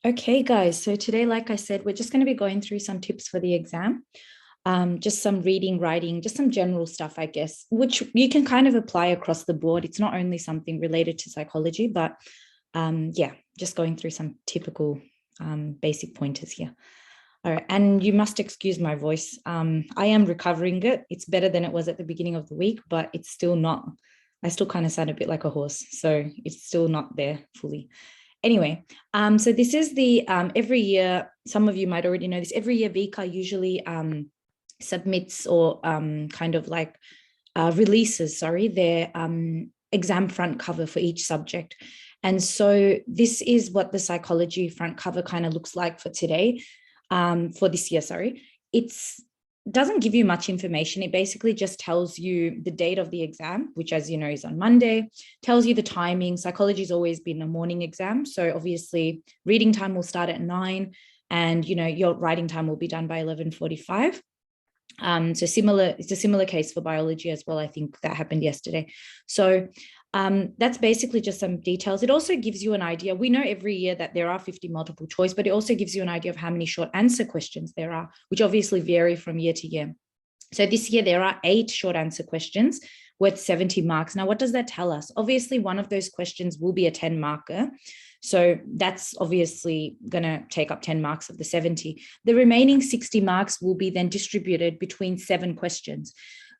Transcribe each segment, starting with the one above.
Okay, guys. So today, like I said, we're just going to be going through some tips for the exam. Just some reading, writing, just some general stuff, I guess, which you can kind of apply across the board. It's not only something related to psychology, but yeah, just going through some typical basic pointers here. All right, and you must excuse my voice. I am recovering it. It's better than it was at the beginning of the week, but it's still not. I still kind of sound a bit like a horse, so it's still not there fully. Anyway, so this is the every year, some of you might already know this, every year VCA usually submits or kind of like releases, their exam front cover for each subject. And so this is what the psychology front cover kind of looks like for today, for this year, It's doesn't give you much information. It basically just tells you the date of the exam, which, as you know, is on Monday, tells you the timing. Psychology has always been a morning exam. So obviously reading time will start at 9 and, your writing time will be done by 11:45. So it's a similar case for biology as well. I think that happened yesterday. So that's basically just some details. It also gives you an idea. We know every year that there are 50 multiple choice, but it also gives you an idea of how many short answer questions there are, which obviously vary from year to year. So this year there are 8 short answer questions worth 70 marks. Now, what does that tell us? Obviously, one of those questions will be a 10 marker. So that's obviously going to take up 10 marks of the 70. The remaining 60 marks will be then distributed between 7 questions.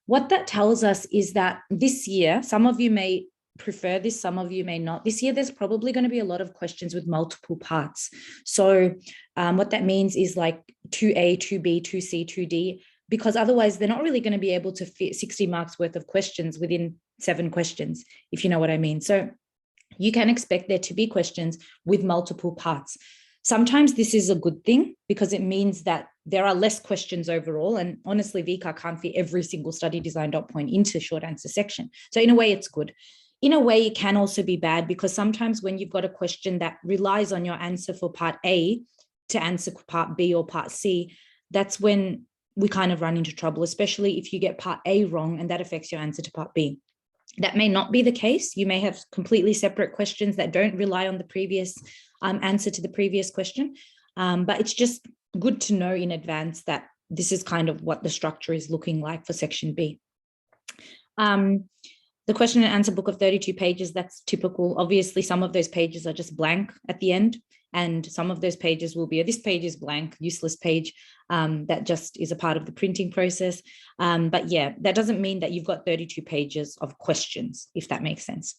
What that tells us is that this year, some of you may prefer this, some of you may not. This year, there's probably going to be a lot of questions with multiple parts. So what that means is like 2A, 2B, 2C, 2D, because otherwise they're not really going to be able to fit 60 marks worth of questions within 7 questions, if you know what I mean. So you can expect there to be questions with multiple parts. Sometimes this is a good thing because it means that there are less questions overall. And honestly, VCA can't fit every single study design dot point into short answer section. So in a way, it's good. In a way, it can also be bad because sometimes when you've got a question that relies on your answer for part A to answer part B or part C, that's when we kind of run into trouble, especially if you get part A wrong and that affects your answer to part B. That may not be the case. You may have completely separate questions that don't rely on the previous answer to the previous question. But it's just good to know in advance that this is kind of what the structure is looking like for section B. The question and answer book of 32 pages, that's typical. Obviously, some of those pages are just blank at the end, and some of those pages will be, this page is blank, useless page, that just is a part of the printing process. But yeah, that doesn't mean that you've got 32 pages of questions, if that makes sense.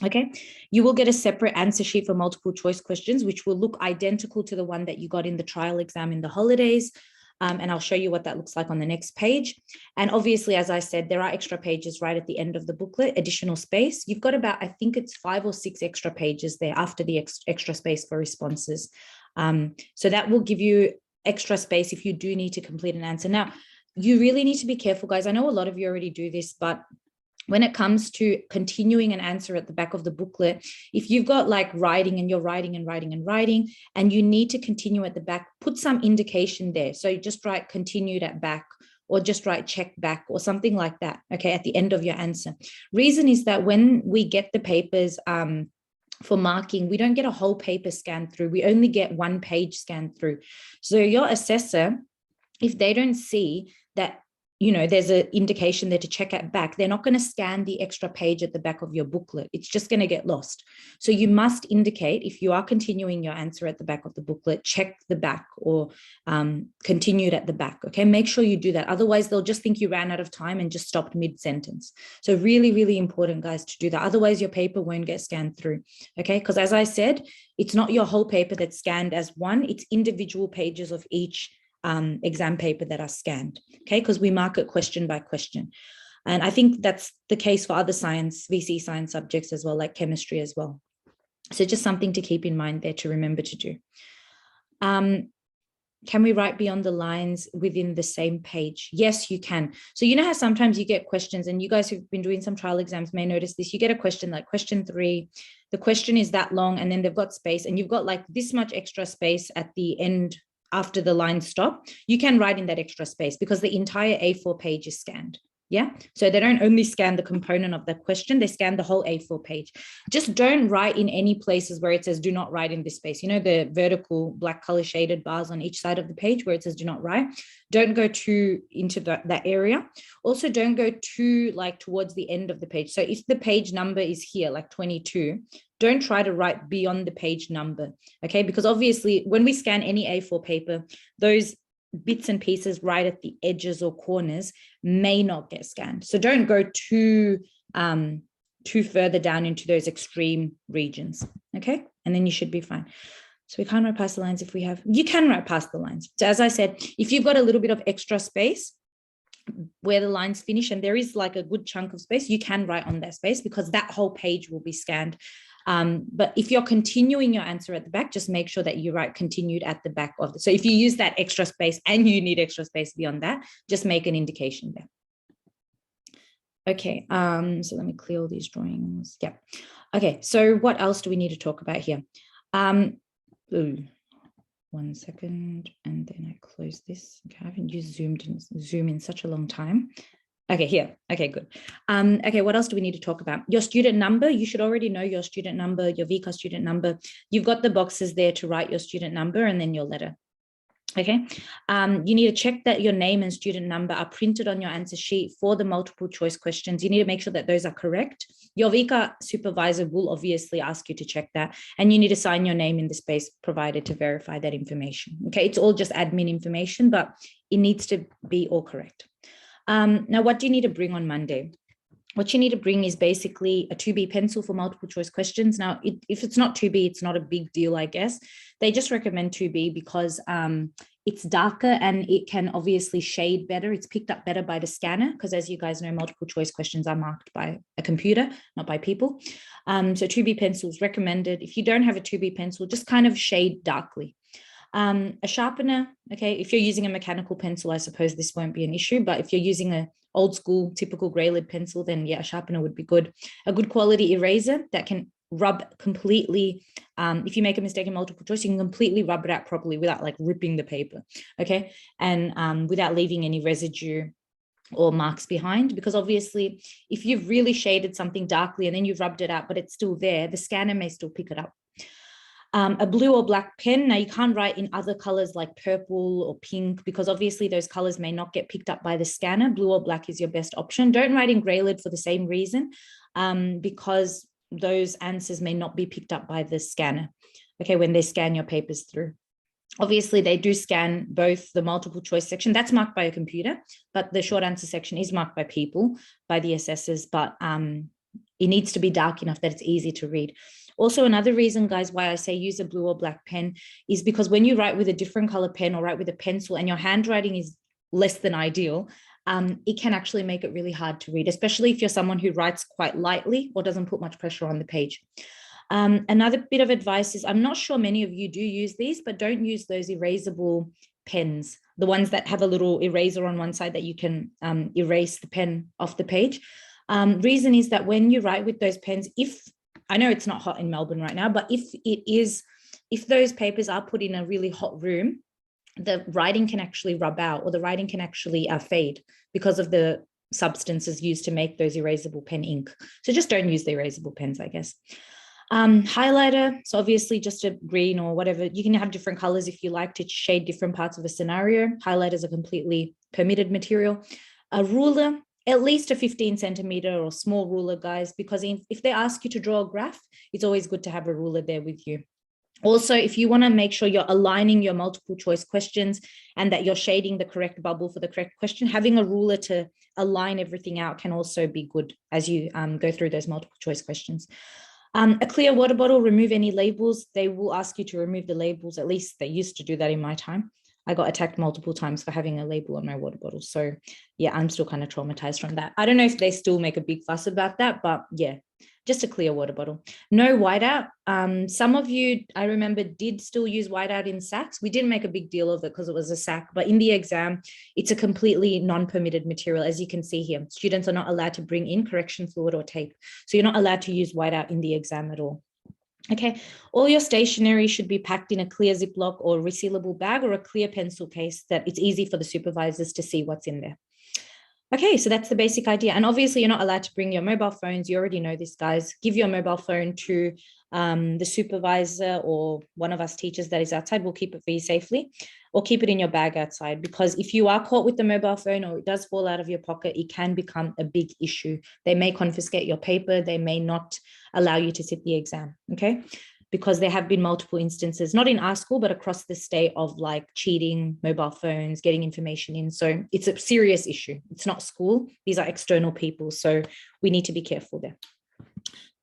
Okay, you will get a separate answer sheet for multiple choice questions, which will look identical to the one that you got in the trial exam in the holidays. And I'll show you what that looks like on the next page. And obviously, as I said, there are extra pages right at the end of the booklet, additional space. You've got about, I think it's 5 or 6 extra pages there after the extra space for responses. So that will give you extra space if you do need to complete an answer. Now, you really need to be careful, guys. I know a lot of you already do this, but when it comes to continuing an answer at the back of the booklet, if you've got like writing and you're writing and writing and writing, and you need to continue at the back, put some indication there. So you just write continued at back, or just write check back or something like that, okay, at the end of your answer. Reason is that when we get the papers for marking, we don't get a whole paper scanned through. We only get 1 page scanned through. So your assessor, if they don't see that there's an indication there to check at back, they're not going to scan the extra page at the back of your booklet. It's just going to get lost. So you must indicate, if you are continuing your answer at the back of the booklet, check the back or continued at the back, okay? Make sure you do that. Otherwise, they'll just think you ran out of time and just stopped mid-sentence. So really, really important, guys, to do that. Otherwise, your paper won't get scanned through, okay? Because as I said, it's not your whole paper that's scanned as one. It's individual pages of each exam paper that are scanned, okay, because we mark it question by question. And I think that's the case for other science, VC science subjects as well, like chemistry as well. So just something to keep in mind there to remember to do. Can we write beyond the lines within the same page? Yes, you can. So you know how sometimes you get questions, and you guys who've been doing some trial exams may notice this. You get a question like question 3, the question is that long, and then they've got space, and you've got like this much extra space at the end after the line stop. You can write in that extra space because the entire A4 page is scanned. Yeah. So they don't only scan the component of the question, they scan the whole A4 page. Just don't write in any places where it says do not write in this space. You know, the vertical black color shaded bars on each side of the page where it says do not write. Don't go too into that area. Also, don't go too like towards the end of the page. So if the page number is here, like 22, don't try to write beyond the page number. Okay. Because obviously when we scan any A4 paper, those bits and pieces right at the edges or corners may not get scanned. So don't go too further down into those extreme regions. Okay. And then you should be fine. So we can't write past the lines if we have, you can write past the lines. So as I said, if you've got a little bit of extra space where the lines finish and there is like a good chunk of space, you can write on that space because that whole page will be scanned. But if you're continuing your answer at the back, just make sure that you write continued at the back of it. So if you use that extra space and you need extra space beyond that, just make an indication there. Okay, so let me clear all these drawings. Yeah. Okay, so what else do we need to talk about here? 1 second, and then I close this. Okay, I haven't used Zoom in such a long time. Okay, here. Okay, good. Okay, what else do we need to talk about? Your student number. You should already know your student number, your VCA student number. You've got the boxes there to write your student number and then your letter. Okay, you need to check that your name and student number are printed on your answer sheet for the multiple choice questions. You need to make sure that those are correct. Your VCA supervisor will obviously ask you to check that, and you need to sign your name in the space provided to verify that information. Okay, it's all just admin information, but it needs to be all correct. Now, what do you need to bring on Monday? What you need to bring is basically a 2B pencil for multiple choice questions. Now, if it's not 2B, it's not a big deal, I guess. They just recommend 2B because it's darker and it can obviously shade better. It's picked up better by the scanner because, as you guys know, multiple choice questions are marked by a computer, not by people. So 2B pencils recommended. If you don't have a 2B pencil, just kind of shade darkly. A sharpener, okay, if you're using a mechanical pencil, I suppose this won't be an issue, but if you're using a old school typical grey lid pencil, then yeah, a sharpener would be good. A good quality eraser that can rub completely, if you make a mistake in multiple choice, you can completely rub it out properly without like ripping the paper, okay, and without leaving any residue or marks behind, because obviously if you've really shaded something darkly and then you've rubbed it out but it's still there, the scanner may still pick it up. A blue or black pen. Now, you can't write in other colors like purple or pink because obviously those colors may not get picked up by the scanner. Blue or black is your best option. Don't write in grey lid for the same reason, because those answers may not be picked up by the scanner, okay, when they scan your papers through. Obviously, they do scan both the multiple choice section, that's marked by a computer, but the short answer section is marked by people, by the assessors, but it needs to be dark enough that it's easy to read. Also, another reason, guys, why I say use a blue or black pen is because when you write with a different color pen or write with a pencil and your handwriting is less than ideal, it can actually make it really hard to read, especially if you're someone who writes quite lightly or doesn't put much pressure on the page. Another bit of advice is, I'm not sure many of you do use these, but don't use those erasable pens, the ones that have a little eraser on one side that you can erase the pen off the page. Reason is that when you write with those pens, I know it's not hot in Melbourne right now, but if those papers are put in a really hot room, the writing can actually rub out, or the writing can actually fade because of the substances used to make those erasable pen ink. So just don't use the erasable pens, I guess. Highlighter, so obviously just a green or whatever. You can have different colors if you like to shade different parts of a scenario. Highlighters are completely permitted material. A ruler, at least a 15 centimeter or small ruler, guys, because if they ask you to draw a graph, it's always good to have a ruler there with you. Also, if you want to make sure you're aligning your multiple choice questions and that you're shading the correct bubble for the correct question, having a ruler to align everything out can also be good as you go through those multiple choice questions. A clear water bottle, remove any labels. They will ask you to remove the labels. At least they used to do that in my time. I got attacked multiple times for having a label on my water bottle. So yeah, I'm still kind of traumatized from that. I don't know if they still make a big fuss about that, but yeah, just a clear water bottle. No whiteout. Some of you, I remember, did still use whiteout in SACs. We didn't make a big deal of it because it was a SAC, but in the exam, it's a completely non-permitted material. As you can see here, students are not allowed to bring in correction fluid or tape. So you're not allowed to use whiteout in the exam at all. Okay, all your stationery should be packed in a clear Ziploc or resealable bag or a clear pencil case that it's easy for the supervisors to see what's in there. Okay, so that's the basic idea. And obviously you're not allowed to bring your mobile phones. You already know this, guys. Give your mobile phone to the supervisor or one of us teachers that is outside. We'll keep it for you safely, or keep it in your bag outside, because if you are caught with the mobile phone or it does fall out of your pocket, it can become a big issue. They may confiscate your paper. They may not allow you to sit the exam, okay? Because there have been multiple instances, not in our school, but across the state, of like cheating, mobile phones, getting information in. So it's a serious issue. It's not school. These are external people. So we need to be careful there.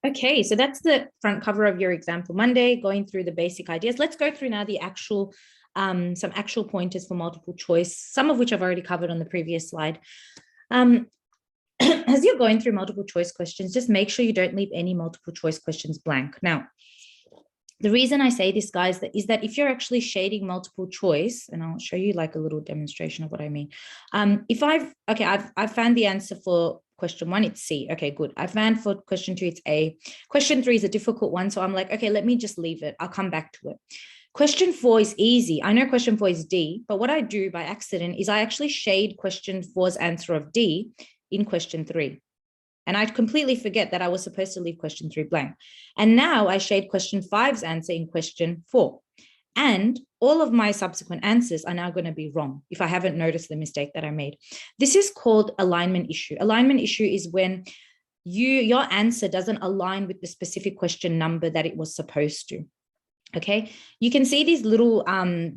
Okay, so that's the front cover of your exam for Monday, going through the basic ideas. Let's go through now the actual, some actual pointers for multiple choice, some of which I've already covered on the previous slide. As you're going through multiple choice questions, just make sure you don't leave any multiple choice questions blank. Now, the reason I say this, guys, is that if you're actually shading multiple choice, and I'll show you like a little demonstration of what I mean. If I've found the answer for question 1, it's C. Okay, good. I found for question 2, it's A. Question 3 is a difficult one. So I'm like, okay, let me just leave it. I'll come back to it. Question 4 is easy. I know question 4 is D, but what I do by accident is I actually shade question 4's answer of D in question 3. And I completely forget that I was supposed to leave question 3 blank. And now I shade question 5's answer in question 4. And all of my subsequent answers are now going to be wrong if I haven't noticed the mistake that I made. This is called alignment issue. Alignment issue is when your answer doesn't align with the specific question number that it was supposed to. Okay, you can see these little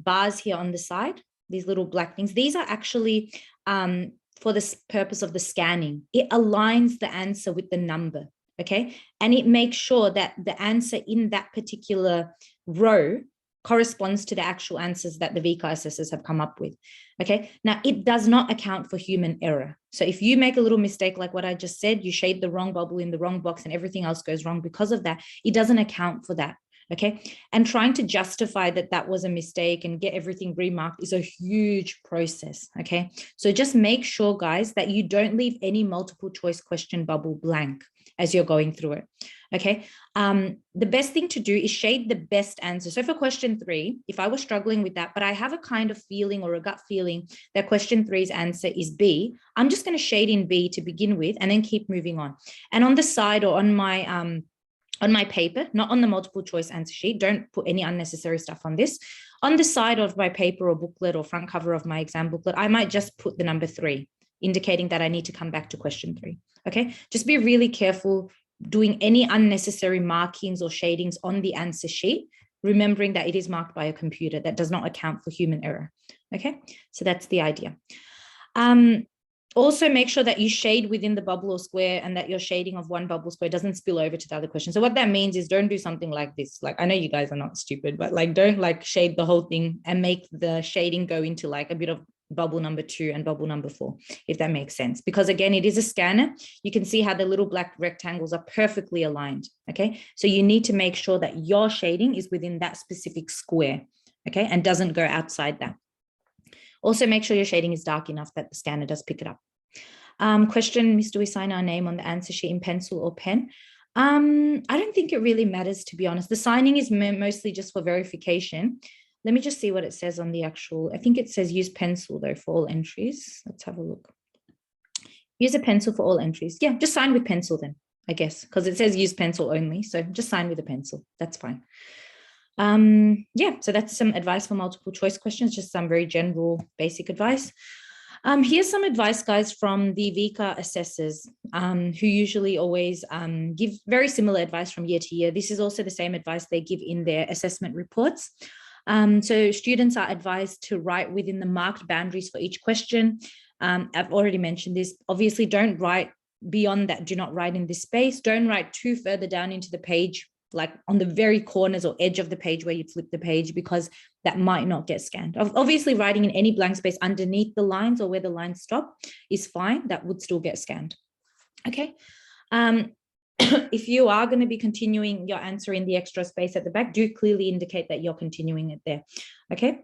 bars here on the side, these little black things. These are actually for the purpose of the scanning. It aligns the answer with the number, okay? And it makes sure that the answer in that particular row corresponds to the actual answers that the VCA assessors have come up with, okay? Now, it does not account for human error. So if you make a little mistake like what I just said, you shade the wrong bubble in the wrong box and everything else goes wrong because of that, it doesn't account for that. Okay, and trying to justify that that was a mistake and get everything remarked is a huge process. Okay, so just make sure, guys, that you don't leave any multiple choice question bubble blank as you're going through it. Okay, the best thing to do is shade the best answer. So for question 3, if I was struggling with that, but I have a kind of feeling or a gut feeling that question 3's answer is B, I'm just going to shade in B to begin with and then keep moving on. And on the side or on my paper, not on the multiple choice answer sheet, don't put any unnecessary stuff on this. On the side of my paper or booklet or front cover of my exam booklet, I might just put the number 3, indicating that I need to come back to question 3. Okay, just be really careful doing any unnecessary markings or shadings on the answer sheet, remembering that it is marked by a computer. That does not account for human error. Okay, so that's the idea. Also make sure that you shade within the bubble or square and that your shading of one bubble square doesn't spill over to the other question. So what that means is don't do something like this. Like, I know you guys are not stupid, but like, don't like shade the whole thing and make the shading go into like a bit of bubble number 2 and bubble number 4, if that makes sense. Because again, it is a scanner. You can see how the little black rectangles are perfectly aligned. Okay, so you need to make sure that your shading is within that specific square, okay, and doesn't go outside that. Also, make sure your shading is dark enough that the scanner does pick it up. Question, do we sign our name on the answer sheet in pencil or pen? I don't think it really matters, to be honest. The signing is mostly just for verification. Let me just see what it says on the actual, I think it says use pencil though for all entries. Let's have a look. Use a pencil for all entries. Yeah, just sign with pencil then, I guess, because it says use pencil only. So just sign with a pencil. That's fine. Yeah, so that's some advice for multiple choice questions, just some very general basic advice. Here's some advice, guys, from the VCA assessors, who usually always give very similar advice from year to year. This is also the same advice they give in their assessment reports. So students are advised to write within the marked boundaries for each question. I've already mentioned this. Obviously, don't write beyond that. Do not write in this space. Don't write too further down into the page, like on the very corners or edge of the page where you flip the page, because that might not get scanned. Obviously, writing in any blank space underneath the lines or where the lines stop is fine. That would still get scanned. Okay. If you are going to be continuing your answer in the extra space at the back, do clearly indicate that you're continuing it there. Okay.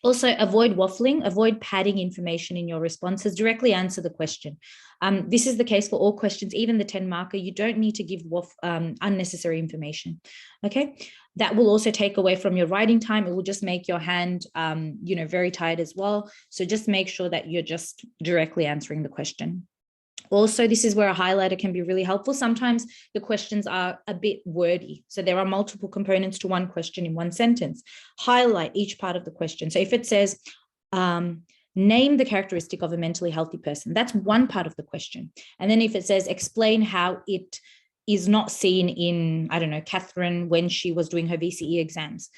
Also, avoid waffling, avoid padding information in your responses, directly answer the question. This is the case for all questions, even the 10 marker. You don't need to give unnecessary information. Okay. That will also take away from your writing time. It will just make your hand, very tired as well. So just make sure that you're just directly answering the question. Also, this is where a highlighter can be really helpful. Sometimes the questions are a bit wordy. So there are multiple components to one question in one sentence. Highlight each part of the question. So if it says, name the characteristic of a mentally healthy person, that's one part of the question. And then if it says, explain how it is not seen in, I don't know, Catherine when she was doing her VCE exams,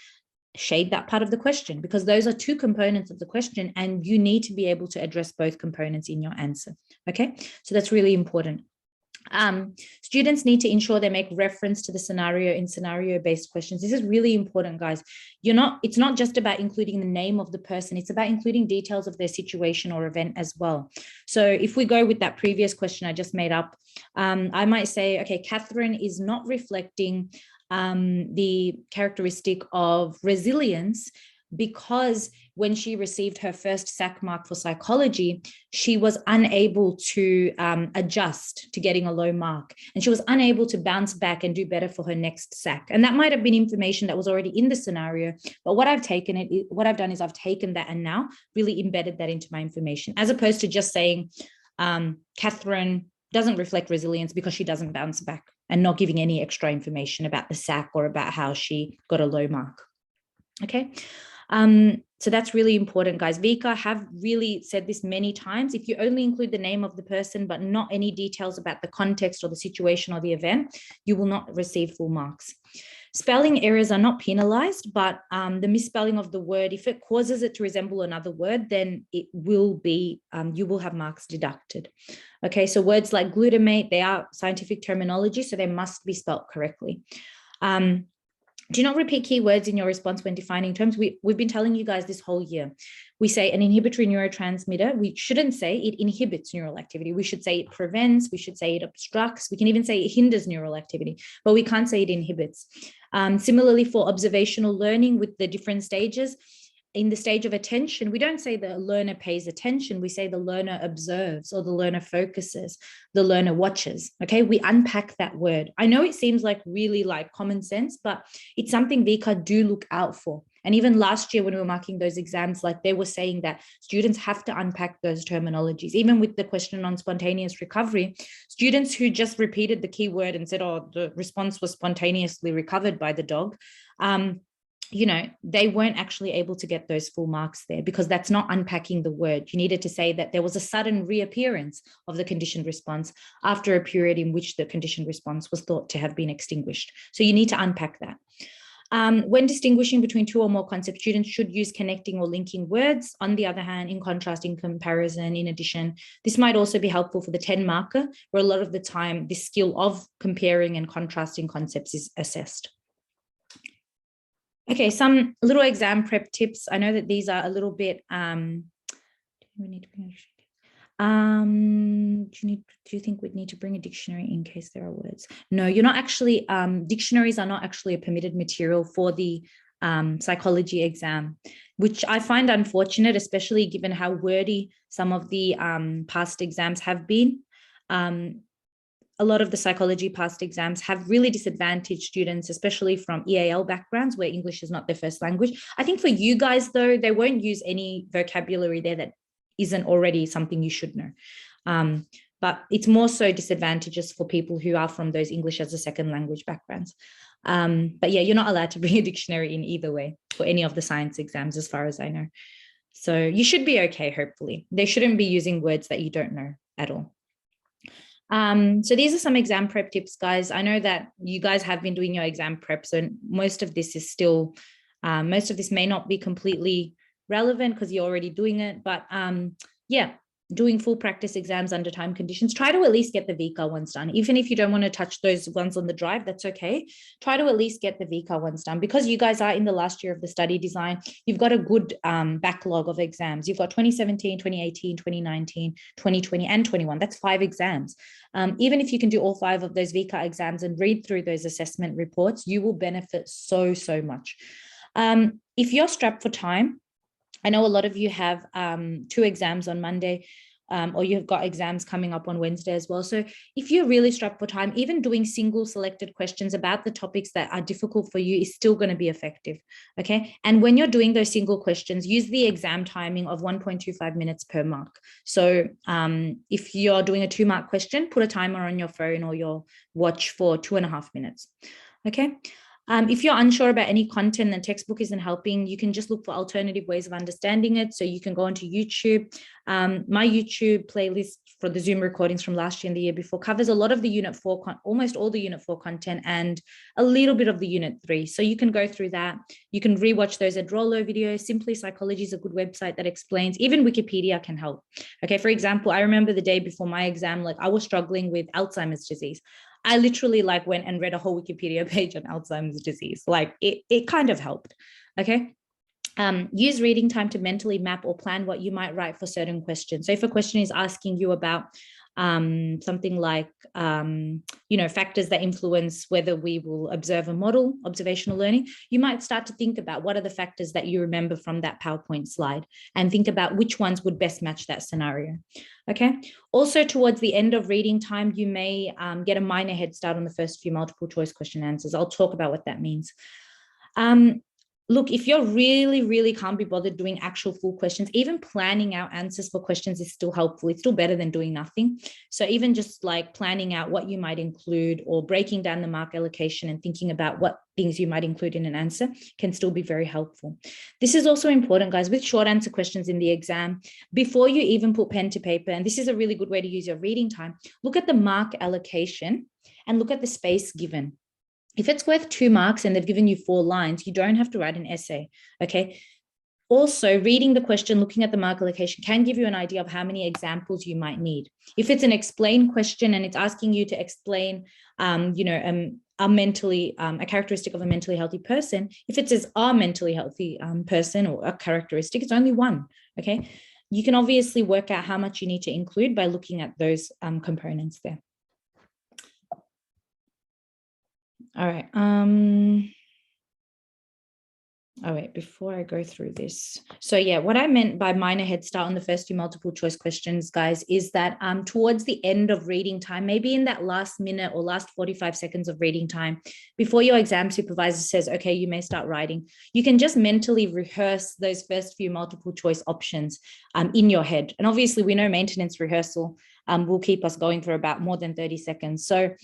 shade that part of the question, because those are two components of the question and you need to be able to address both components in your answer. Okay, so that's really important. Students need to ensure they make reference to the scenario in scenario-based questions. This is really important, guys. It's not just about including the name of the person, it's about including details of their situation or event as well. So if we go with that previous question I just made up, I might say, okay, Catherine is not reflecting the characteristic of resilience because when she received her first SAC mark for psychology, she was unable to adjust to getting a low mark, and she was unable to bounce back and do better for her next SAC. And that might have been information that was already in the scenario, but what I've done is I've taken that and now really embedded that into my information, as opposed to just saying Catherine doesn't reflect resilience because she doesn't bounce back, and not giving any extra information about the SAC or about how she got a low mark. Okay. So that's really important, guys. Vika have really said this many times. If you only include the name of the person, but not any details about the context or the situation or the event, you will not receive full marks. Spelling errors are not penalized, but the misspelling of the word, if it causes it to resemble another word, then it will be, you will have marks deducted. Okay, so words like glutamate, they are scientific terminology, so they must be spelled correctly. Do not repeat keywords in your response when defining terms. We've been telling you guys this whole year. We say an inhibitory neurotransmitter. We shouldn't say it inhibits neural activity. We should say it prevents. We should say it obstructs. We can even say it hinders neural activity, but we can't say it inhibits. Similarly, for observational learning with the different stages, in the stage of attention, we don't say the learner pays attention. We say the learner observes, or the learner focuses, the learner watches. Okay, we unpack that word. I know it seems like really like common sense, but it's something Vika do look out for. And even last year when we were marking those exams, like they were saying that students have to unpack those terminologies. Even with the question on spontaneous recovery, students who just repeated the keyword and said, oh, the response was spontaneously recovered by the dog, they weren't actually able to get those full marks there, because that's not unpacking the word. You needed to say that there was a sudden reappearance of the conditioned response after a period in which the conditioned response was thought to have been extinguished. So you need to unpack that. When distinguishing between two or more concepts, students should use connecting or linking words. On the other hand, in contrast, in comparison, in addition, this might also be helpful for the 10 marker, where a lot of the time this skill of comparing and contrasting concepts is assessed. Okay, some little exam prep tips. I know that these are a little bit, do you think we'd need to bring a dictionary in case there are words? No, you're not actually, dictionaries are not actually a permitted material for the psychology exam, which I find unfortunate, especially given how wordy some of the past exams have been. A lot of the psychology past exams have really disadvantaged students, especially from EAL backgrounds where English is not their first language. I think for you guys, though, they won't use any vocabulary there that isn't already something you should know. But it's more so disadvantageous for people who are from those English as a second language backgrounds. But yeah, you're not allowed to bring a dictionary in either way for any of the science exams, as far as I know. So you should be okay, hopefully. They shouldn't be using words that you don't know at all. So these are some exam prep tips, guys. I know that you guys have been doing your exam prep, so most of this is still, most of this may not be completely relevant because you're already doing it, but yeah, doing full practice exams under time conditions. Try to at least get the Vika ones done. Even if you don't want to touch those ones on the drive, that's okay. Try to at least get the Vika ones done, because you guys are in the last year of the study design. You've got a good backlog of exams. You've got 2017, 2018, 2019, 2020, and 21. That's 5 exams. Even if you can do all 5 of those Vika exams and read through those assessment reports, you will benefit so much. If you're strapped for time, I know a lot of you have 2 exams on Monday. or you've got exams coming up on Wednesday as well. So if you're really strapped for time, even doing single selected questions about the topics that are difficult for you is still going to be effective. Okay. And when you're doing those single questions, use the exam timing of 1.25 minutes per mark. So if you're doing a 2-mark question, put a timer on your phone or your watch for 2.5 minutes. Okay. If you're unsure about any content and textbook isn't helping, you can just look for alternative ways of understanding it. So you can go onto YouTube. My YouTube playlist for the Zoom recordings from last year and the year before covers a lot of the Unit 4, almost all the Unit 4 content and a little bit of the Unit 3. So you can go through that. You can rewatch those Ed Rollo videos. Simply Psychology is a good website that explains. Even Wikipedia can help. Okay, for example, I remember the day before my exam, like I was struggling with Alzheimer's disease. I literally like went and read a whole Wikipedia page on Alzheimer's disease. Like it kind of helped. Okay. Use reading time to mentally map or plan what you might write for certain questions. So if a question is asking you about something like, factors that influence whether we will observe a model, observational learning, you might start to think about what are the factors that you remember from that PowerPoint slide and think about which ones would best match that scenario. Okay. Also, towards the end of reading time, you may get a minor head start on the first few multiple choice question answers. I'll talk about what that means. Look, if you're really can't be bothered doing actual full questions, even planning out answers for questions is still helpful. It's still better than doing nothing. So even just like planning out what you might include or breaking down the mark allocation and thinking about what things you might include in an answer can still be very helpful. This is also important, guys, with short answer questions in the exam. Before you even put pen to paper, and this is a really good way to use your reading time, look at the mark allocation and look at the space given. If it's worth 2 marks and they've given you 4 lines, you don't have to write an essay, okay? Also, reading the question, looking at the mark allocation can give you an idea of how many examples you might need. If it's an explain question and it's asking you to explain, a characteristic of a mentally healthy person, if it says a mentally healthy person or a characteristic, it's only 1, okay? You can obviously work out how much you need to include by looking at those components there. All right. Oh, wait, before I go through this. So yeah, what I meant by minor head start on the first few multiple choice questions, guys, is that towards the end of reading time, maybe in that last minute or last 45 seconds of reading time, before your exam supervisor says, okay, you may start writing, you can just mentally rehearse those first few multiple choice options in your head. And obviously we know maintenance rehearsal will keep us going for about more than 30 seconds. So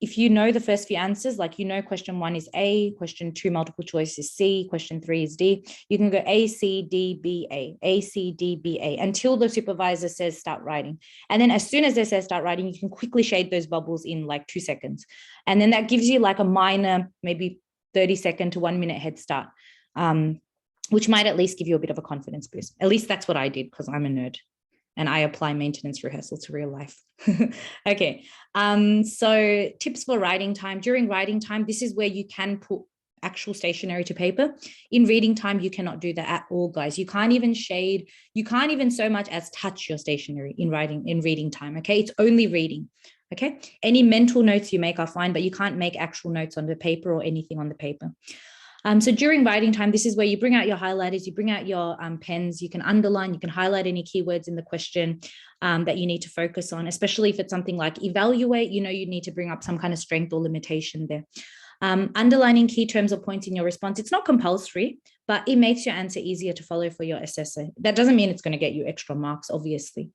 if you know the first few answers, like question 1 is A, question 2 multiple choice is C, question 3 is D, you can go A, C, D, B, A, C, D, B, A, until the supervisor says start writing. And then as soon as they say start writing, you can quickly shade those bubbles in like 2 seconds. And then that gives you like a minor, maybe 30-second to 1 minute head start, which might at least give you a bit of a confidence boost. At least that's what I did because I'm a nerd. And I apply maintenance rehearsal to real life. Okay, so tips for writing time. During writing time, this is where you can put actual stationery to paper. In reading time, you cannot do that at all, guys. You can't even shade, you can't even so much as touch your stationery in reading time, okay? It's only reading, okay? Any mental notes you make are fine, but you can't make actual notes on the paper or anything on the paper. So during writing time, this is where you bring out your highlighters, you bring out your pens, you can underline, you can highlight any keywords in the question that you need to focus on, especially if it's something like evaluate, you need to bring up some kind of strength or limitation there. Underlining key terms or points in your response, it's not compulsory, but it makes your answer easier to follow for your assessor. That doesn't mean it's going to get you extra marks, obviously.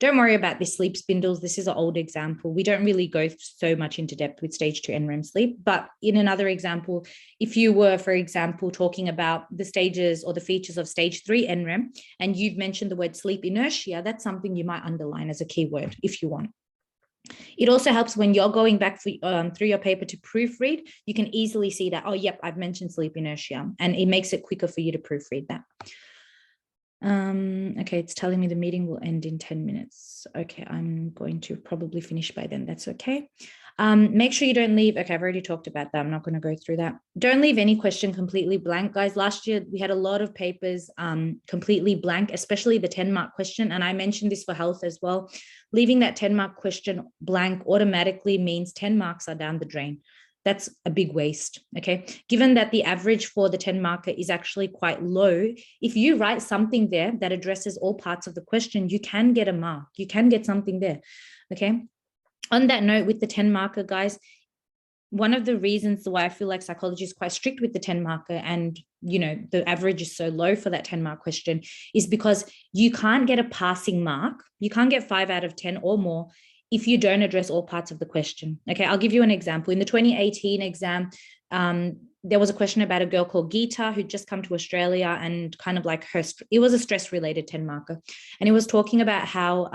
Don't worry about the sleep spindles. This is an old example. We don't really go so much into depth with stage 2 NREM sleep, but in another example, if you were, for example, talking about the stages or the features of stage 3 NREM, and you've mentioned the word sleep inertia, that's something you might underline as a keyword if you want. It also helps when you're going back through your paper to proofread, you can easily see that, oh, yep, I've mentioned sleep inertia, and it makes it quicker for you to proofread that. Okay, it's telling me the meeting will end in 10 minutes. Okay, I'm going to probably finish by then. That's okay. Make sure you don't leave. Okay, I've already talked about that. I'm not going to go through that. Don't leave any question completely blank, guys. Last year, we had a lot of papers completely blank, especially the 10-mark question. And I mentioned this for health as well. Leaving that 10-mark question blank automatically means 10 marks are down the drain. That's a big waste, okay? Given that the average for the 10 marker is actually quite low, if you write something there that addresses all parts of the question, you can get a mark, you can get something there, okay? On that note, with the 10 marker, guys, one of the reasons why I feel like psychology is quite strict with the 10 marker and, the average is so low for that 10 mark question is because you can't get a passing mark. You can't get 5 out of 10 or more if you don't address all parts of the question. Okay, I'll give you an example. In the 2018 exam, there was a question about a girl called Geeta who'd just come to Australia, and kind of like it was a stress related 10 marker. And it was talking about how,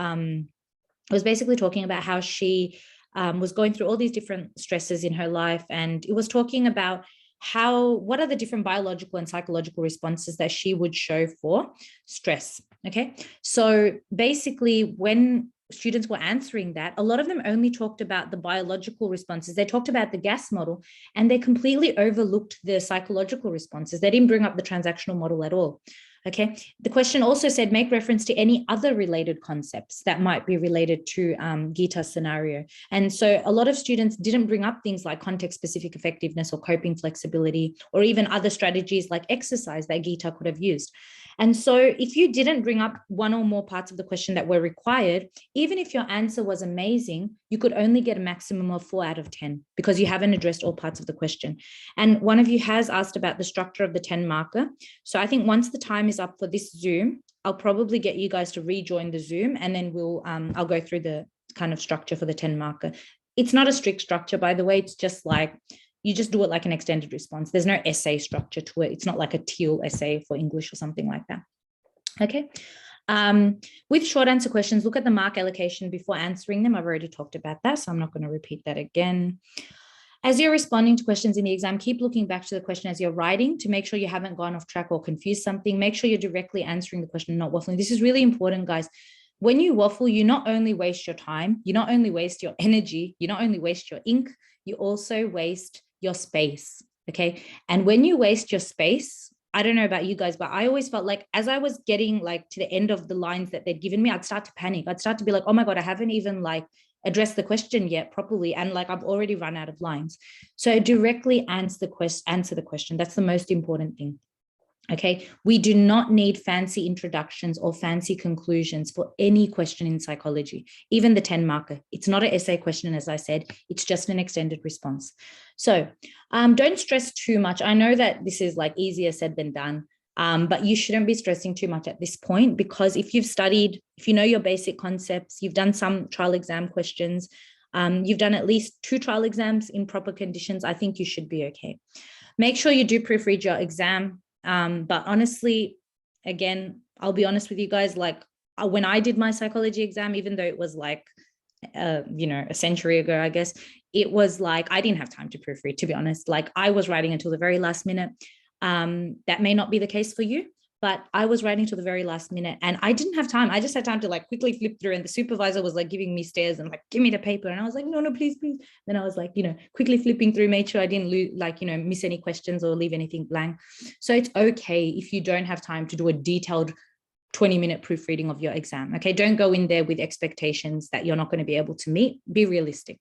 she was going through all these different stresses in her life. And it was talking about what are the different biological and psychological responses that she would show for stress. Okay. So basically, when students were answering that, a lot of them only talked about the biological responses. They talked about the gas model, and they completely overlooked the psychological responses. They didn't bring up the transactional model at all. Okay. The question also said, make reference to any other related concepts that might be related to Geeta's scenario. And so a lot of students didn't bring up things like context-specific effectiveness or coping flexibility, or even other strategies like exercise that Geeta could have used. And so if you didn't bring up one or more parts of the question that were required, even if your answer was amazing, you could only get a maximum of 4 out of 10 because you haven't addressed all parts of the question. And one of you has asked about the structure of the 10 marker. So I think once the time is up for this Zoom, I'll probably get you guys to rejoin the Zoom, and then I'll go through the kind of structure for the 10 marker. It's not a strict structure, by the way. It's just like, you just do it like an extended response. There's no essay structure to it. It's not like a teal essay for English or something like that. Okay. With short answer questions, look at the mark allocation before answering them. I've already talked about that, so I'm not going to repeat that again. As you're responding to questions in the exam, keep looking back to the question as you're writing to make sure you haven't gone off track or confused something. Make sure you're directly answering the question, not waffling. This is really important, guys. When you waffle, you not only waste your time, you not only waste your energy, you not only waste your ink, you also waste your space, okay? And when you waste your space, I don't know about you guys, but I always felt like as I was getting like to the end of the lines that they'd given me, I'd start to panic. I'd start to be like, oh my God, I haven't even like addressed the question yet properly. And like, I've already run out of lines. So directly answer the question. That's the most important thing. Okay, we do not need fancy introductions or fancy conclusions for any question in psychology, even the 10 marker. It's not an essay question, as I said, it's just an extended response. So don't stress too much. I know that this is like easier said than done, but you shouldn't be stressing too much at this point, because if you've studied, if you know your basic concepts, you've done some trial exam questions, you've done at least 2 trial exams in proper conditions, I think you should be okay. Make sure you do proofread your exam. But honestly, again, I'll be honest with you guys, like when I did my psychology exam, even though it was like, a century ago, I guess, it was like, I didn't have time to proofread, to be honest. Like I was writing until the very last minute. That may not be the case for you, but I was writing till the very last minute and I didn't have time. I just had time to like quickly flip through, and the supervisor was like giving me stares and like, give me the paper. And I was like, no, please. Then I was like, quickly flipping through, made sure I didn't miss any questions or leave anything blank. So it's okay if you don't have time to do a detailed 20-minute proofreading of your exam. Okay. Don't go in there with expectations that you're not going to be able to meet. Be realistic.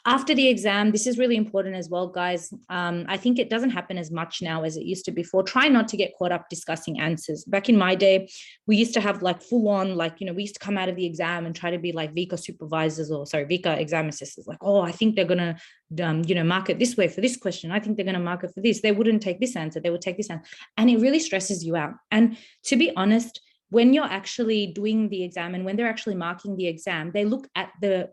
After the exam, this is really important as well, guys. I think it doesn't happen as much now as it used to before. Try not to get caught up discussing answers. Back in my day, we used to have like full on, we used to come out of the exam and try to be like VICA supervisors VICA exam assessors. Like, oh, I think they're going to, mark it this way for this question. I think they're going to mark it for this. They wouldn't take this answer. They would take this answer. And it really stresses you out. And to be honest, when you're actually doing the exam and when they're actually marking the exam, they look at the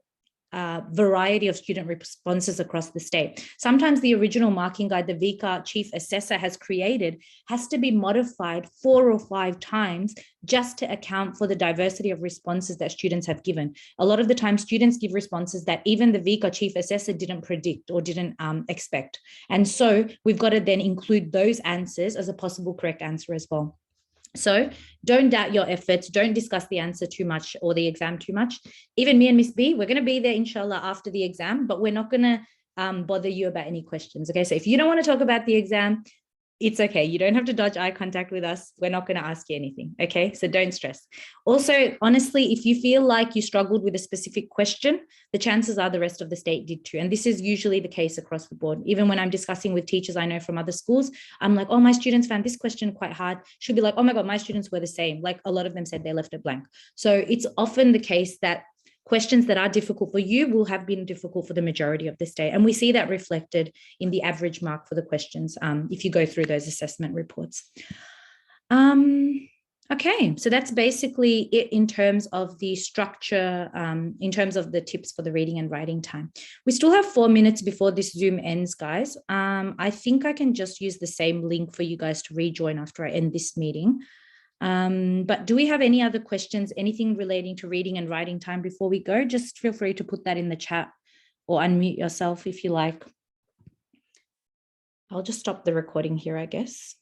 variety of student responses across the state. Sometimes the original marking guide the VICA chief assessor has created has to be modified 4 or 5 times just to account for the diversity of responses that students have given. A lot of the time students give responses that even the VICA chief assessor didn't predict or didn't expect. And so we've got to then include those answers as a possible correct answer as well. So don't doubt your efforts. Don't discuss the answer too much or the exam too much. Even me and Miss B, we're going to be there, inshallah, after the exam, but we're not going to bother you about any questions. Okay, so if you don't want to talk about the exam, It's okay. You don't have to dodge eye contact with us. We're not going to ask you anything. Okay. So don't stress. Also, honestly, if you feel like you struggled with a specific question, the chances are the rest of the state did too. And this is usually the case across the board. Even when I'm discussing with teachers I know from other schools, I'm like, oh, my students found this question quite hard. She'll be like, oh my God, my students were the same. Like a lot of them said they left it blank. So it's often the case that questions that are difficult for you will have been difficult for the majority of the state. And we see that reflected in the average mark for the questions if you go through those assessment reports. Okay, so that's basically it in terms of the structure, in terms of the tips for the reading and writing time. We still have 4 minutes before this Zoom ends, guys. I think I can just use the same link for you guys to rejoin after I end this meeting. But do we have any other questions, anything relating to reading and writing time before we go? Just feel free to put that in the chat or unmute yourself if you like. I'll just stop the recording here, I guess.